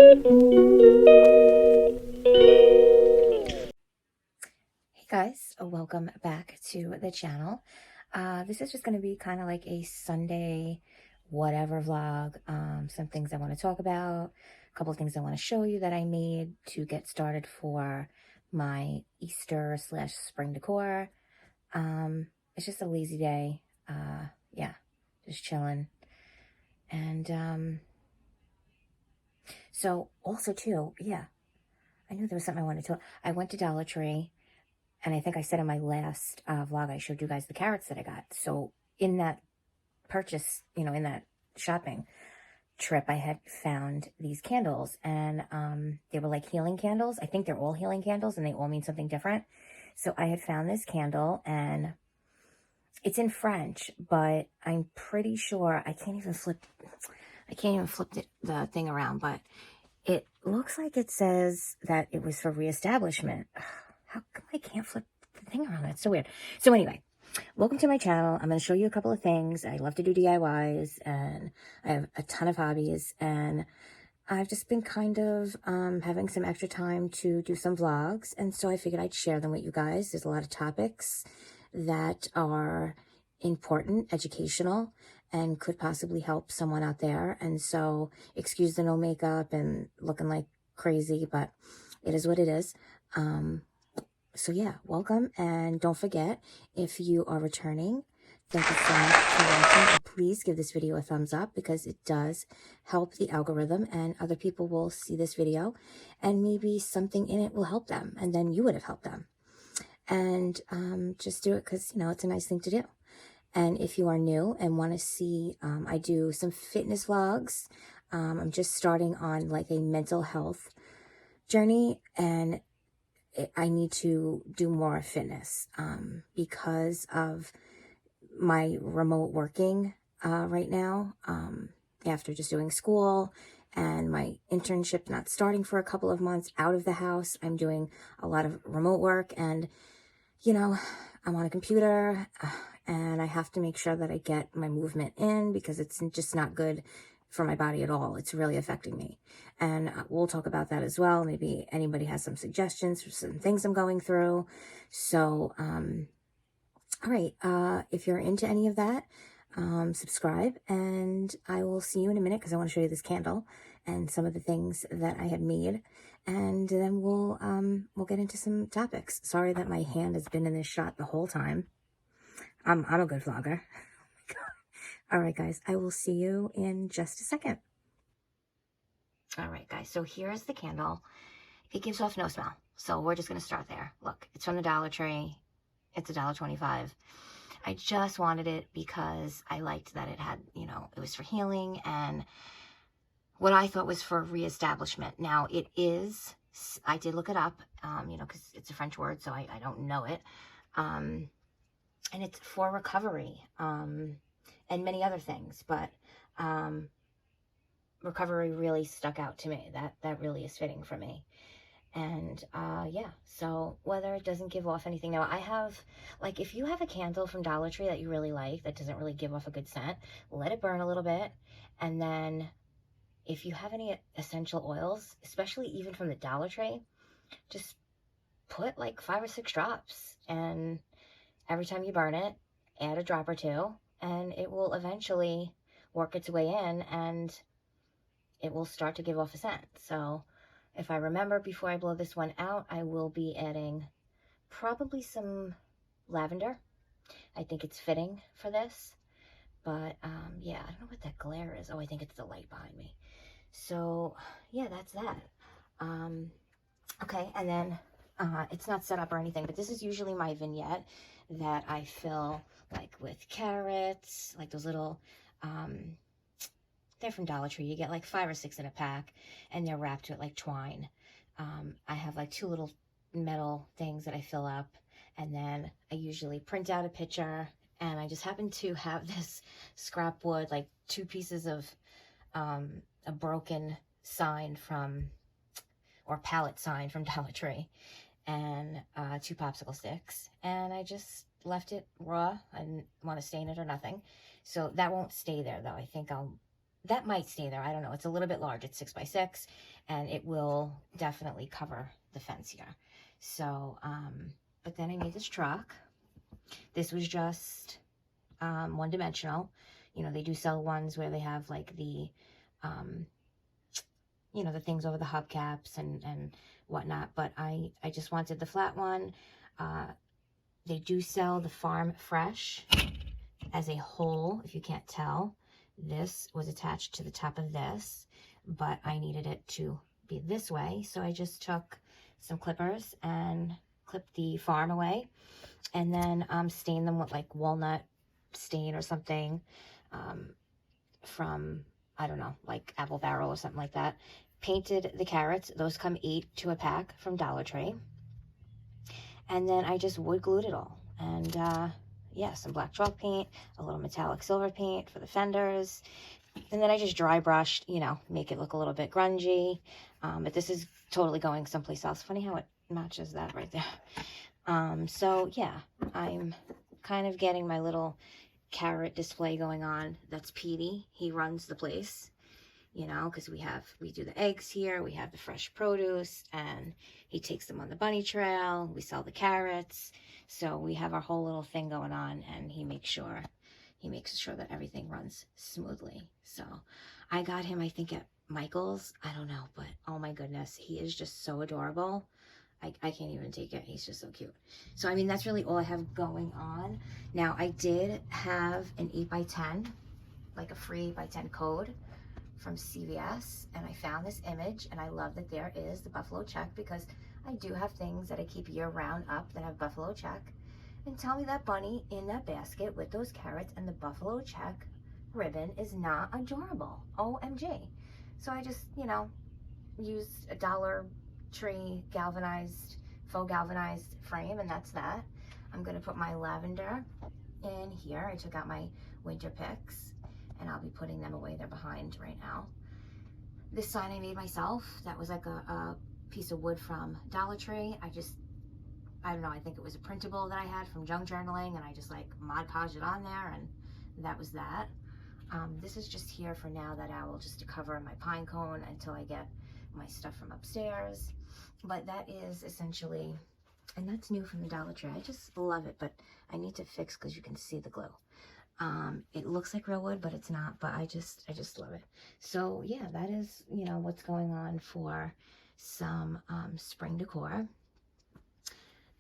Hey guys, welcome back to the channel. This is just going to be kind of like a Sunday whatever vlog. Some things I want to talk about, a couple of things I want to show you that I made to get started for my Easter / spring decor. It's just a lazy day. Yeah, just chilling. And so also too, yeah, I knew there was something I wanted to. I went to Dollar Tree. And I think I said in my last vlog, I showed you guys the carrots that I got. So in that purchase, in that shopping trip, I had found these candles. And they were like healing candles. I think they're all healing candles and they all mean something different. So I had found this candle and it's in French, but I'm pretty sure I can't even flip the thing around, but it looks like it says that it was for reestablishment. How come I can't flip the thing around? That's so weird. So anyway, welcome to my channel. I'm going to show you a couple of things. I love to do DIYs and I have a ton of hobbies, and I've just been kind of having some extra time to do some vlogs. And so I figured I'd share them with you guys. There's a lot of topics that are important, educational, and could possibly help someone out there. And so excuse the no makeup and looking like crazy, but it is what it is. So yeah, welcome. And don't forget, if you are returning, thank you so much for watching. Please give this video a thumbs up because it does help the algorithm and other people will see this video and maybe something in it will help them and then you would have helped them. And just do it because, it's a nice thing to do. And if you are new and want to see, I do some fitness vlogs. I'm just starting on like a mental health journey, and I need to do more fitness because of my remote working right now, after just doing school and my internship not starting for a couple of months out of the house. I'm doing a lot of remote work and, I'm on a computer and I have to make sure that I get my movement in because it's just not good for my body at all. It's really affecting me. And we'll talk about that as well. Maybe anybody has some suggestions for some things I'm going through. So, all right. If you're into any of that, subscribe and I will see you in a minute because I want to show you this candle and some of the things that I had made. And then we'll get into some topics. Sorry that my hand has been in this shot the whole time. I'm a good vlogger. All right, guys, I will see you in just a second. All right, guys, so here's the candle. It gives off no smell, so we're just going to start there. Look, it's from the Dollar Tree. It's $1.25. I just wanted it because I liked that it had, it was for healing and what I thought was for reestablishment. Now, it is, I did look it up, because it's a French word, so I don't know it. And it's for recovery. And many other things, but recovery really stuck out to me. That really is fitting for me. And yeah, so whether it doesn't give off anything. Now I have, like, if you have a candle from Dollar Tree that you really like that doesn't really give off a good scent, let it burn a little bit. And then if you have any essential oils, especially even from the Dollar Tree, just put like 5 or 6 drops, and every time you burn it, add a drop or two, and it will eventually work its way in and it will start to give off a scent. So if I remember before I blow this one out, I will be adding probably some lavender. I think it's fitting for this, but yeah, I don't know what that glare is. Oh, I think it's the light behind me. So yeah, that's that. Okay, and then it's not set up or anything, but this is usually my vignette that I fill like with carrots, like those little, they're from Dollar Tree. You get like 5 or 6 in a pack and they're wrapped with like twine. I have like 2 little metal things that I fill up, and then I usually print out a picture, and I just happen to have this scrap wood, like 2 pieces of a broken sign from, or pallet sign from Dollar Tree, and 2 popsicle sticks, and I just left it raw. I didn't want to stain it or nothing, so that won't stay there though. I think that might stay there. I don't know. It's a little bit large. It's 6x6, and it will definitely cover the fence here. So, but then I made this truck. This was just one-dimensional. You know, they do sell ones where they have like the, you know, the things over the hubcaps and whatnot. But I just wanted the flat one. They do sell the Farm Fresh as a whole, if you can't tell. This was attached to the top of this, but I needed it to be this way. So I just took some clippers and clipped the Farm away, and then stained them with like walnut stain or something from, I don't know, like Apple Barrel or something like that. Painted the carrots. Those come 8 to a pack from Dollar Tree. And then I just wood glued it all. And yeah, some black chalk paint, a little metallic silver paint for the fenders. And then I just dry brushed, you know, make it look a little bit grungy. But this is totally going someplace else. Funny how it matches that right there. So yeah, I'm kind of getting my little carrot display going on. That's Petey. He runs the place, you know, because we do the eggs here, we have the fresh produce, and he takes them on the bunny trail. We sell the carrots. So we have our whole little thing going on, and he makes sure that everything runs smoothly. So I got him, I think, at Michael's. I don't know, but oh my goodness, he is just so adorable. I can't even take it. He's just so cute. So, I mean, that's really all I have going on. Now, I did have an 8x10, like a free 8x10 code from CVS, and I found this image, and I love that there is the buffalo check, because I do have things that I keep year round up that have buffalo check. And tell me that bunny in that basket with those carrots and the buffalo check ribbon is not adorable. OMG. So I just, you know, used a Dollar Tree galvanized, faux galvanized frame, and that's that. I'm gonna put my lavender in here. I took out my winter picks, and I'll be putting them away. They're behind right now. This sign I made myself. That was like a piece of wood from Dollar Tree. I don't know, I think it was a printable that I had from Junk Journaling, and I just like Mod Podged it on there, and that was that. This is just here for now, that owl, just to cover my pine cone until I get my stuff from upstairs. But that is essentially, and that's new from the Dollar Tree. I just love it, but I need to fix, because you can see the glue. It looks like real wood, but it's not. But I just love it. So yeah, that is, you know, what's going on for some spring decor.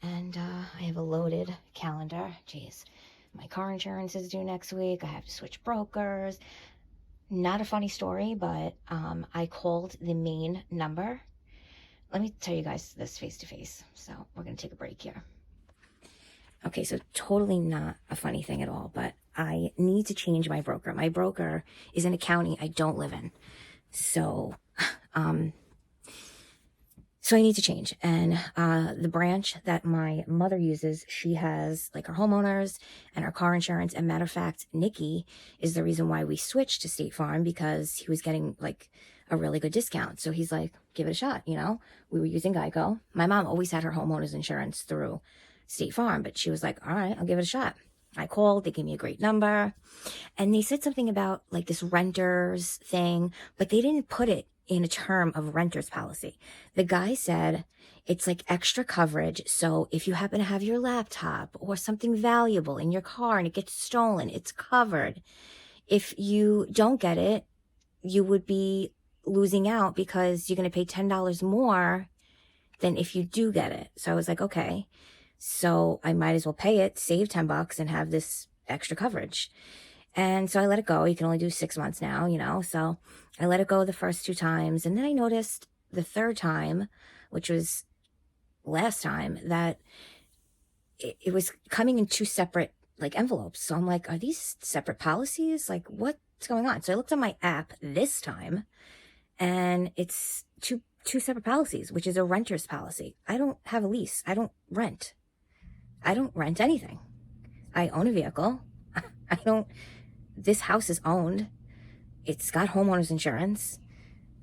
And I have a loaded calendar. Jeez, my car insurance is due next week. I have to switch brokers. Not a funny story, but I called the main number. Let me tell you guys this face to face. So we're going to take a break here. Okay, so totally not a funny thing at all, but I need to change my broker. My broker is in a county I don't live in. So, so I need to change. And the branch that my mother uses, she has like our homeowners and our car insurance. And matter of fact, Nikki is the reason why we switched to State Farm, because he was getting like a really good discount. So he's like, give it a shot, you know? We were using Geico. My mom always had her homeowners insurance through State Farm, but she was like, all right, I'll give it a shot. I called, they gave me a great number, and they said something about like this renters thing, but they didn't put it in a term of renter's policy. The guy said it's like extra coverage. So if you happen to have your laptop or something valuable in your car and it gets stolen, it's covered. If you don't get it, you would be losing out, because you're going to pay $10 more than if you do get it. So I was like, okay. So I might as well pay it, save $10 and have this extra coverage. And so I let it go. You can only do 6 months now, you know, so I let it go the first 2 times. And then I noticed the 3rd time, which was last time, that it was coming in 2 separate like envelopes. So I'm like, are these separate policies? Like, what's going on? So I looked on my app this time, and it's two separate policies, which is a renter's policy. I don't have a lease. I don't rent. I don't rent anything. I own a vehicle. This house is owned. It's got homeowners insurance.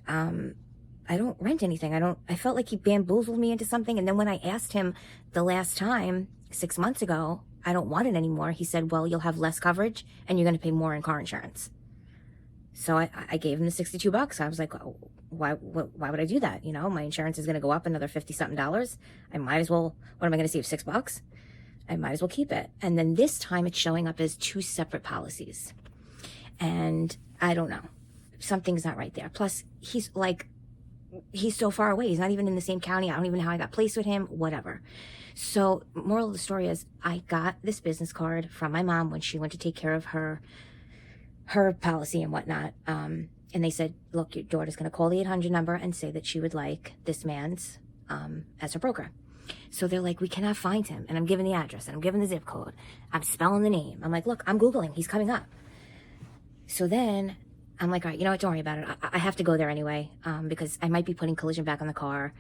I don't rent anything. I felt like he bamboozled me into something. And then when I asked him the last time, 6 months ago, I don't want it anymore, he said, well, you'll have less coverage and you're going to pay more in car insurance. So I gave him the $62. I was like, oh, why would I do that? You know, my insurance is going to go up another 50 something dollars. I might as well, what am I going to save, $6? I might as well keep it. And then this time it's showing up as 2 separate policies. And I don't know, something's not right there. Plus he's so far away. He's not even in the same county. I don't even know how I got placed with him, whatever. So moral of the story is I got this business card from my mom when she went to take care of her policy and whatnot. And they said, look, your daughter's going to call the 800 number and say that she would like this man's as her broker. So they're like, we cannot find him. And I'm giving the address and I'm giving the zip code. I'm spelling the name. I'm like, look, I'm Googling. He's coming up. So then I'm like, all right, you know what? Don't worry about it. I have to go there anyway because I might be putting collision back on the car.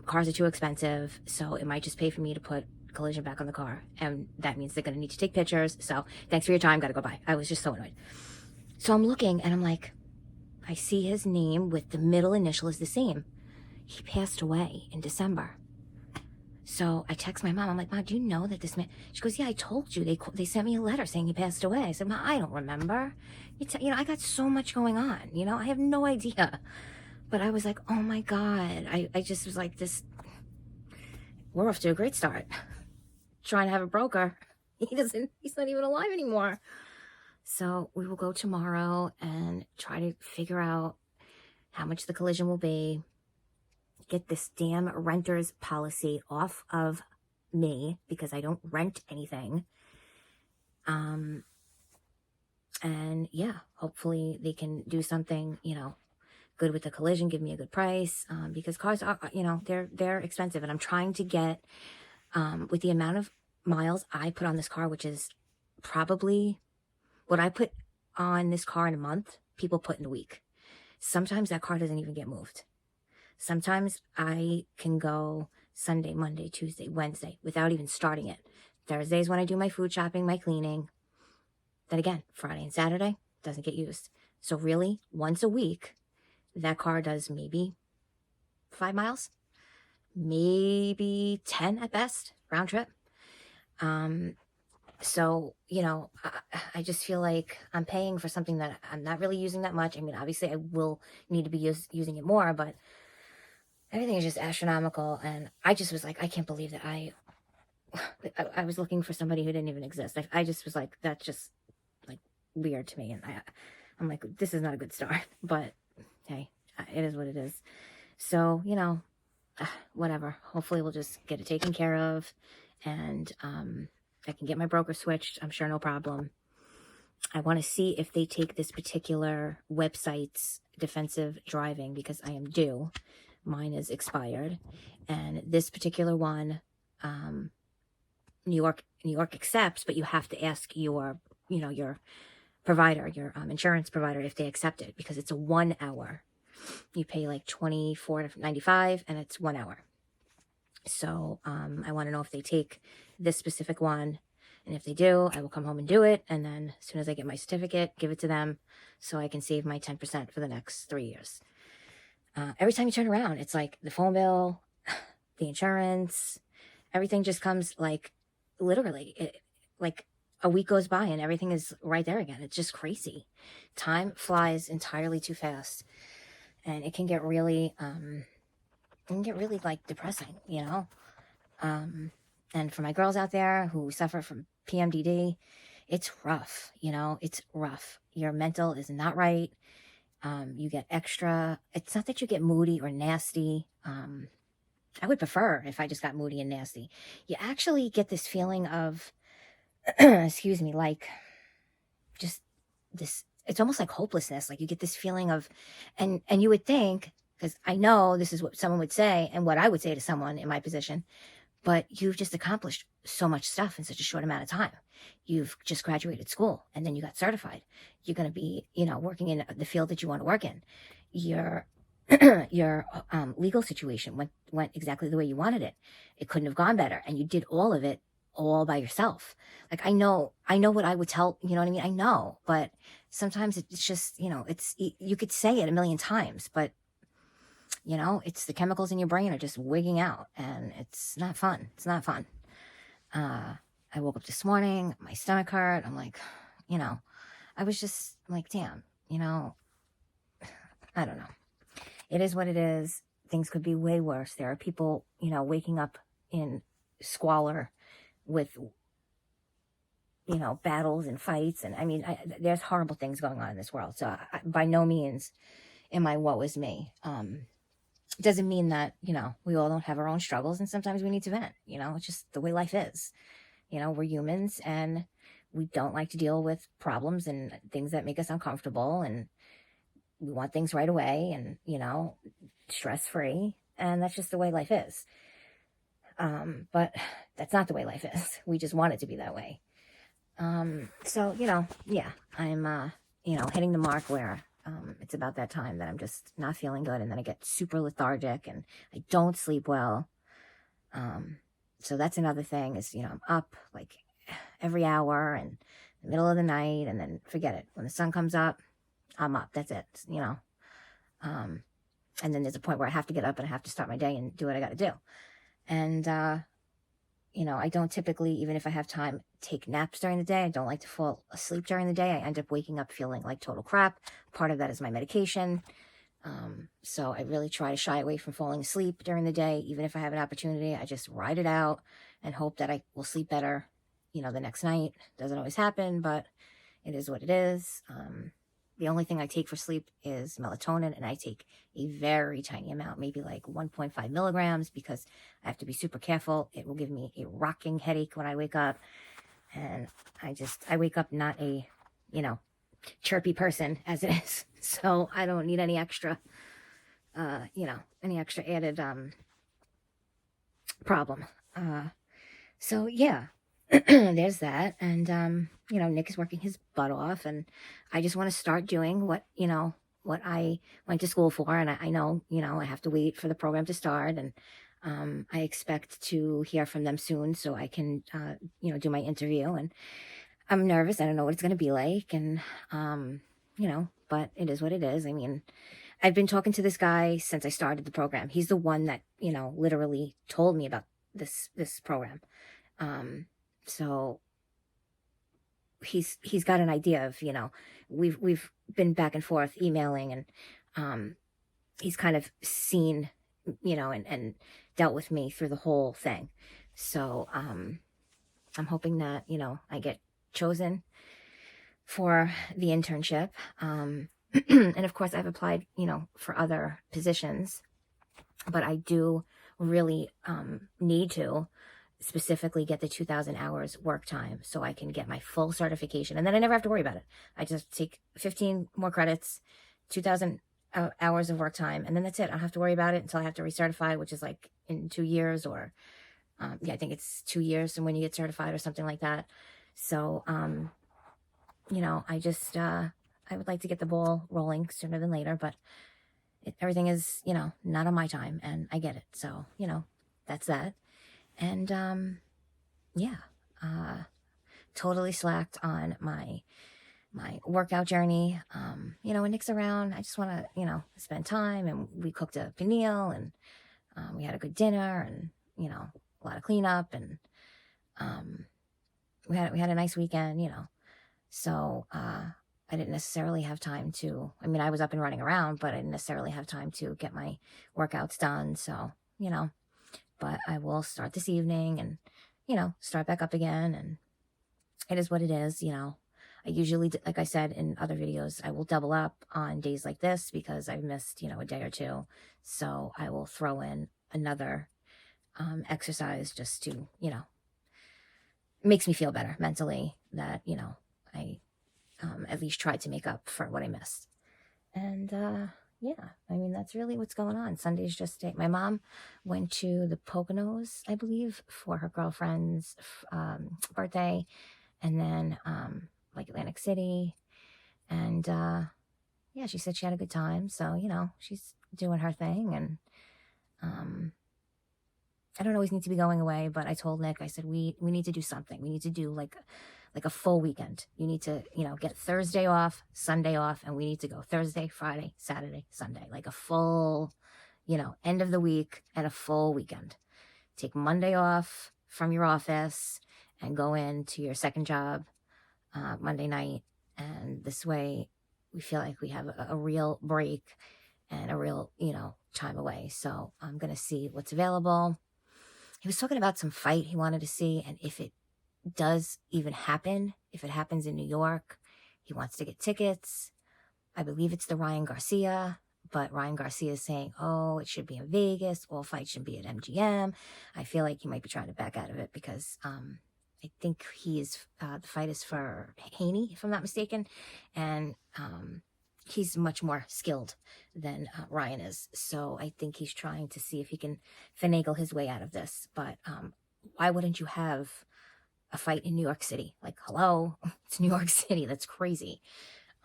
Cars are too expensive. So it might just pay for me to put collision back on the car. And that means they're going to need to take pictures. So thanks for your time. Got to go by. I was just so annoyed. So I'm looking and I'm like, I see his name with the middle initial is the same. He passed away in December. So I text my mom. I'm like, Mom, do you know that this man? She goes, yeah, I told you. They sent me a letter saying he passed away. I said, Mom, I don't remember. You know, I got so much going on. You know, I have no idea. But I was like, oh my God. I just was like, we're off to a great start. Trying to have a broker. He's not even alive anymore. So we will go tomorrow and try to figure out how much the collision will be. Get this damn renter's policy off of me because I don't rent anything. And yeah, hopefully they can do something, you know, good with the collision, give me a good price, because cars are, you know, they're expensive. And I'm trying to get, with the amount of miles I put on this car, which is probably what I put on this car in a month, people put in a week. Sometimes that car doesn't even get moved. Sometimes I can go Sunday, Monday, Tuesday, Wednesday without even starting it. Thursdays when I do my food shopping, my cleaning. Then again, Friday and Saturday doesn't get used. So really, once a week, that car does maybe 5 miles, maybe 10 at best, round trip. So, you know, I just feel like I'm paying for something that I'm not really using that much. I mean, obviously I will need to be using it more, but everything is just astronomical. And I just was like, I can't believe that I was looking for somebody who didn't even exist. I just was like, that's just like weird to me. And I'm like, this is not a good start, but hey, it is what it is. So, you know, whatever. Hopefully we'll just get it taken care of and, I can get my broker switched. I'm sure no problem. I want to see if they take this particular website's defensive driving because I am due. Mine is expired. And this particular one, New York accepts, but you have to ask your, you know, your provider, your insurance provider, if they accept it because it's a 1 hour. You pay like $24.95 and it's 1 hour. So I want to know if they take this specific one. And if they do, I will come home and do it. And then as soon as I get my certificate, give it to them so I can save my 10% for the next 3 years. Every time you turn around, it's like the phone bill, the insurance, everything just comes like literally like a week goes by and everything is right there again. It's just crazy. Time flies entirely too fast and it can get really, like depressing, you know? And for my girls out there who suffer from PMDD, it's rough, you know, it's rough. Your mental is not right. You get extra, it's not that you get moody or nasty. I would prefer if I just got moody and nasty. You actually get this feeling of, excuse me, like just this, it's almost like hopelessness. Like you get this feeling of, and you would think, because I know this is what someone would say and what I would say to someone in my position, but you've just accomplished so much stuff in such a short amount of time. You've just graduated school and then you got certified. You're going to be, you know, working in the field that you want to work in. Your legal situation went exactly the way you wanted it. It couldn't have gone better. And you did all of it all by yourself. Like, I know what I would tell, you know what I mean? I know, but sometimes it's just, you know, you could say it a million times, but you know, it's the chemicals in your brain are just wigging out and it's not fun. It's not fun. I woke up this morning, my stomach hurt. I'm like, you know, I was just like, damn, you know, I don't know. It is what it is. Things could be way worse. There are people, you know, waking up in squalor with, you know, battles and fights. And I mean, there's horrible things going on in this world. So by no means am I woe is me. Doesn't mean that, you know, we all don't have our own struggles and sometimes we need to vent. You know, it's just the way life is. You know, we're humans and we don't like to deal with problems and things that make us uncomfortable, and we want things right away and, you know, stress free. And that's just the way life is. But that's not the way life is. We just want it to be that way. So, you know, yeah, I'm, you know, hitting the mark where, it's about that time that I'm just not feeling good. And then I get super lethargic and I don't sleep well. So that's another thing is, you know, I'm up like every hour and the middle of the night, and then forget it. When the sun comes up, I'm up. That's it, you know. And then there's a point where I have to get up and I have to start my day and do what I got to do. And, you know, I don't typically, even if I have time, take naps during the day. I don't like to fall asleep during the day. I end up waking up feeling like total crap. Part of that is my medication. So I really try to shy away from falling asleep during the day. Even if I have an opportunity, I just ride it out and hope that I will sleep better, you know, the next night. Doesn't always happen, but it is what it is. The only thing I take for sleep is melatonin, and I take a very tiny amount, maybe like 1.5 milligrams, because I have to be super careful. It will give me a rocking headache when I wake up. And I wake up not a, you know, chirpy person as it is. So I don't need any extra, you know, any extra added, problem. So yeah, there's that. And, you know, Nick is working his butt off, and I just want to start doing what, you know, what I went to school for. And I know, you know, I have to wait for the program to start, and, I expect to hear from them soon so I can, you know, do my interview. And I'm nervous. I don't know what it's going to be like. And, you know, but it is what it is. I mean, I've been talking to this guy since I started the program. He's the one that, you know, literally told me about this program. So he's got an idea of, you know, we've been back and forth emailing, and, he's kind of seen, you know, and dealt with me through the whole thing. So, I'm hoping that, you know, I get chosen for the internship. And of course I've applied, you know, for other positions, but I do really, need to specifically get the 2,000 hours work time so I can get my full certification. And then I never have to worry about it. I just take 15 more credits, 2,000 hours of work time, and then that's it. I don't have to worry about it until I have to recertify, which is like in 2 years, or, yeah, I think it's 2 years from when you get certified or something like that. So, you know, I just, I would like to get the ball rolling sooner than later, but everything is, you know, not on my time, and I get it. So, you know, that's that. And, yeah, totally slacked on my workout journey. You know, when Nick's around, I just want to, you know, spend time, and we cooked a meal, and, we had a good dinner, and, you know, a lot of cleanup, and, we had a nice weekend, you know. So, I didn't necessarily have time to, I mean, I was up and running around, but I didn't necessarily have time to get my workouts done. So, you know, but I will start this evening and, you know, start back up again. And it is what it is. You know, I usually, like I said in other videos, I will double up on days like this because I've missed, you know, a day or two. So I will throw in another, exercise just to, you know, makes me feel better mentally that, you know, I, at least tried to make up for what I missed. And, yeah, I mean, that's really what's going on. Sunday's just my mom went to the Poconos, I believe, for her girlfriend's, birthday. And then, like Atlantic City. And, yeah, she said she had a good time. So, you know, she's doing her thing. And, I don't always need to be going away, but I told Nick, I said, we need to do something. We need to do like a full weekend. You need to, you know, get Thursday off, Sunday off, and we need to go Thursday, Friday, Saturday, Sunday, like a full, you know, end of the week and a full weekend. Take Monday off from your office and go into your second job, Monday night. And this way, we feel like we have a real break and a real, time away. So I'm going to see what's available. He was talking about some fight he wanted to see, and if it does even happen, if it happens in New York, he wants to get tickets. I believe it's the Ryan Garcia, but Ryan Garcia is saying, oh, it should be in Vegas. All fights should be at MGM. I feel like he might be trying to back out of it because I think the fight is for Haney, if I'm not mistaken. And he's much more skilled than Ryan is. So I think he's trying to see if he can finagle his way out of this. But why wouldn't you have a fight in New York City? Like, hello, it's New York City. That's crazy.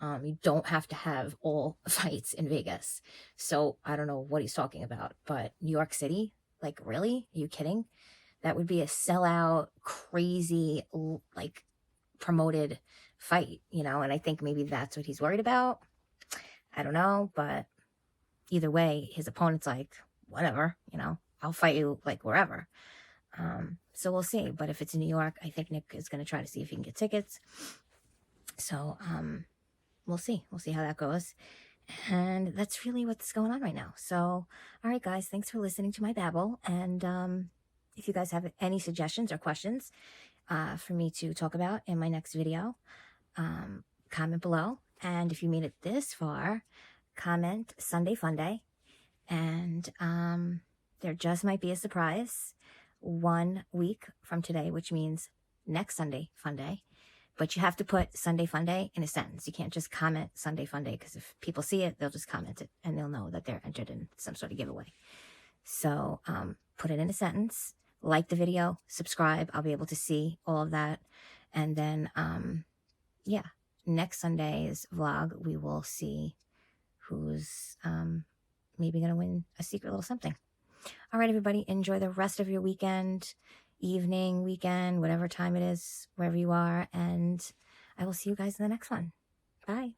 You don't have to have all fights in Vegas. So I don't know what he's talking about, but New York City, like, really? Are you kidding? That would be a sellout, crazy, like, promoted fight, and I think maybe that's what he's worried about. I don't know, but either way, his opponent's like, whatever, I'll fight you like wherever. So we'll see. But if it's in New York, I think Nick is going to try to see if he can get tickets. So, we'll see. We'll see how that goes. And that's really what's going on right now. So, all right, guys, thanks for listening to my babble. And if you guys have any suggestions or questions for me to talk about in my next video, comment below. And if you made it this far, comment Sunday Funday. And there just might be a surprise 1 week from today, which means next Sunday Funday. But you have to put Sunday Funday in a sentence. You can't just comment Sunday Funday, because if people see it, they'll just comment it and they'll know that they're entered in some sort of giveaway. So put it in a sentence, like the video, subscribe. I'll be able to see all of that. And then, yeah, next Sunday's vlog, we will see who's maybe going to win a secret little something. All right, everybody, enjoy the rest of your weekend, evening, weekend, whatever time it is, wherever you are. And I will see you guys in the next one. Bye.